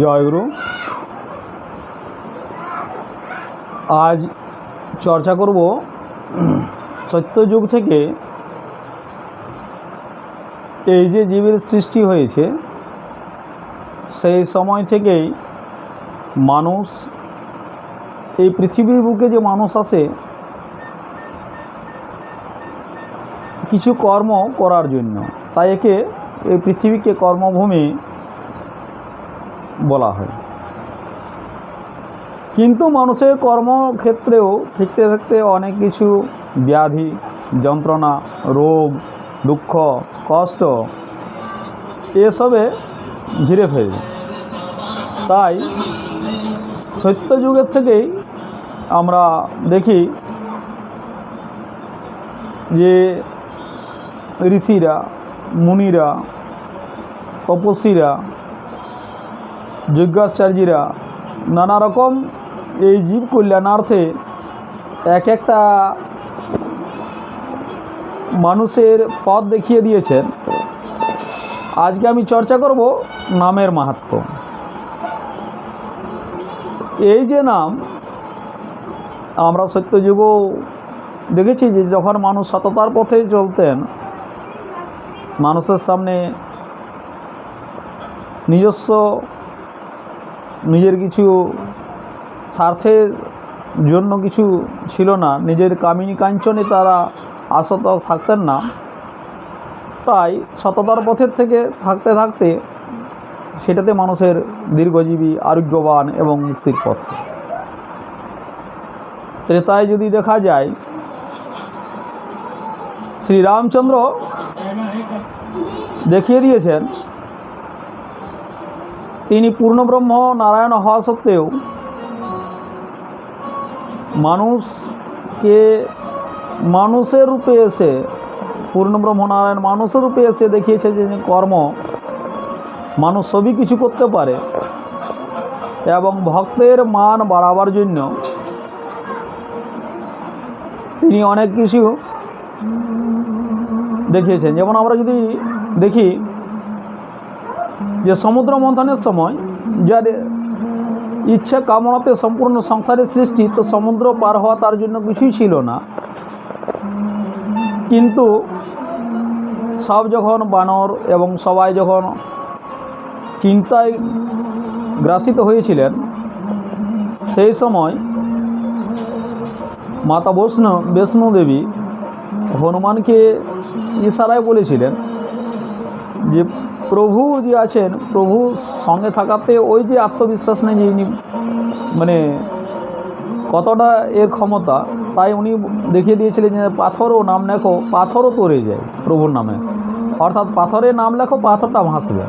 জয়গুরু। আজ চর্চা করব সত্যযুগ থেকে এই যে জীবের সৃষ্টি হয়েছে সেই সময় থেকেই মানুষ এই পৃথিবীর বুকে যে মানুষ আসে কিছু কর্ম করার জন্য, তাই একে এই পৃথিবীকে কর্মভূমি বলা হয়। কিন্তু মানুষের কর্মক্ষেত্রেও থাকতে থাকতে অনেক কিছু ব্যাধি, যন্ত্রণা, রোগ, দুঃখ, কষ্ট এসবে ঘিরে ফেলে। তাই সত্যযুগের থেকেই আমরা দেখি যে ঋষিরা, মুনিরা, তপস্বীরা, যজ্ঞাচার্যীরা নানা রকম এই জীব কল্যাণার্থে এক একটা মানুষের পথ দেখিয়ে দিয়েছেন। আজকে আমি চর্চা করব নামের মাহাত্ম্য। এই যে নাম, আমরা সত্যযুগও দেখেছি যে যখন মানুষ সততার পথে চলতেন, মানুষের সামনে নিজের কিছু স্বার্থের জন্য কিছু ছিল না, নিজের কামিনী কাঞ্চনে তারা আসক্ত থাকতেন না। তাই সততার পথের থেকে থাকতে থাকতে সেটাতে মানুষের দীর্ঘজীবী, আরোগ্যবান এবং মুক্তির পথ। তাই যদি দেখা যায়, শ্রীরামচন্দ্র দেখিয়ে দিয়েছেন তিনি পূর্ণব্রহ্ম নারায়ণ হওয়া সত্ত্বেও মানুষকে মানুষের রূপে এসে, পূর্ণব্রহ্ম নারায়ণ মানুষের রূপে এসে দেখিয়েছে যে কর্ম মানুষ সবই কিছু করতে পারে এবং ভক্তের মান বাড়াবার জন্য তিনি অনেক কিছু দেখিয়েছেন। যেমন আমরা যদি দেখি যে সমুদ্র মন্থনের সময় যার ইচ্ছা কামনাতে সম্পূর্ণ সংসারের সৃষ্টি, তো সমুদ্র পার হওয়া তার জন্য কিছুই ছিল না। কিন্তু সব যখন বানর এবং সবাই যখন চিন্তায় গ্রাসিত হয়েছিলেন, সেই সময় মাতা বৈষ্ণো দেবী হনুমানকে ইশারায় বলেছিলেন যে প্রভু যে আছেন, প্রভু সঙ্গে থাকাতে ওই যে আত্মবিশ্বাস নেই যে মানে কতটা এর ক্ষমতা, তাই উনি দেখিয়ে দিয়েছিলেন যে পাথরও নাম লেখো, পাথরও তরে যায় প্রভুর নামে। অর্থাৎ পাথরে নাম লেখো, পাথরটা ভাসবে।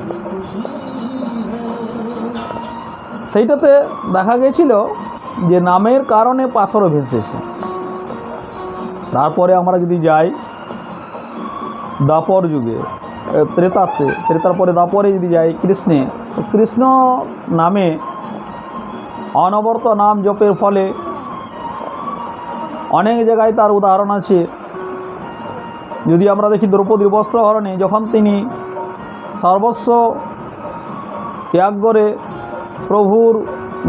সেইটাতে দেখা গেছিল যে নামের কারণে পাথরও ভেসেছে। তারপরে আমরা যদি যাই দ্বাপর যুগে, ত্রেতার পরে দ্বাপরে যদি যাই কৃষ্ণ নামে অনবরত নাম জপের ফলে অনেক জায়গায় তার উদাহরণ আছে। যদি আমরা দেখি দ্রৌপদীর বস্ত্রহরণে যখন তিনি সর্বস্ব ত্যাগ করে প্রভুর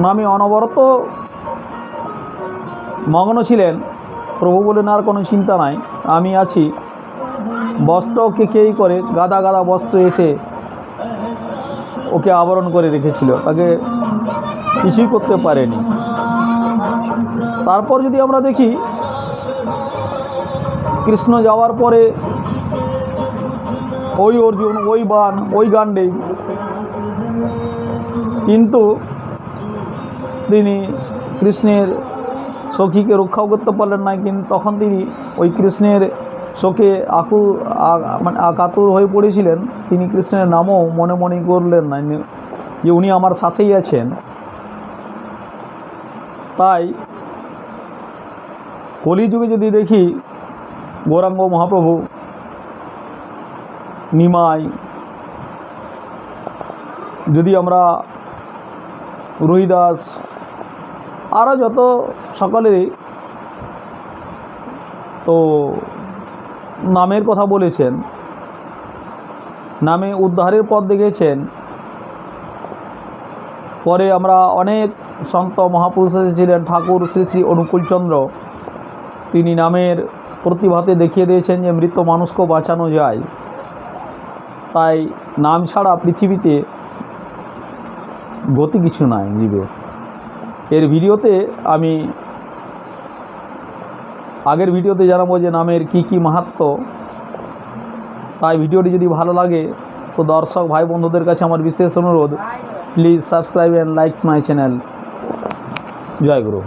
নামে অনবরত মগ্ন ছিলেন, প্রভু বলেন আর কোনো চিন্তা নাই, আমি আছি। বস্ত্রকে কেই করে গাদা গাদা বস্ত্র এসে ওকে আবরণ করে রেখেছিল, তাকে কিছুই করতে পারেনি। তারপর যদি আমরা দেখি কৃষ্ণ যাওয়ার পরে ওই অর্জুন, ওই বাণ, ওই গান্ডেয়, কিন্তু তিনি কৃষ্ণের সখীকে রক্ষাও করতে পারলেন না। কিন্তু তখন তিনি ওই কৃষ্ণের শোকে কাতুর হয়ে পড়েছিলেন। তিনি কৃষ্ণের নামও মনে মনে করলেন না যে উনি আমার সাথেই আছেন। তাই কলিযুগে যদি দেখি গৌরাঙ্গ মহাপ্রভু, নিমাই, যদি আমরা রহিদাস, আরও যত সকলেরই তো নামের কথা বলেছেন, নামে উদ্ধারের পথ দেখেছেন। পরে আমরা অনেক সন্ত মহাপুরুষ এসেছিলেন। ঠাকুর শ্রী শ্রী অনুকূলচন্দ্র তিনি নামের প্রতিভাতে দেখিয়ে দিয়েছেন যে মৃত মানুষকেও বাঁচানো যায়। তাই নাম ছাড়া পৃথিবীতে গতি কিছু নাই জীবের। এর ভিডিওতে আমি আগের ভিডিওতে জানাবো যে নামের কি কি মাহাত্ম্য। তাই ভিডিওটি যদি ভালো লাগে তো দর্শক ভাই বন্ধুদের কাছে আমার বিশেষ অনুরোধ, please subscribe and likes my channel. জয় গুরু।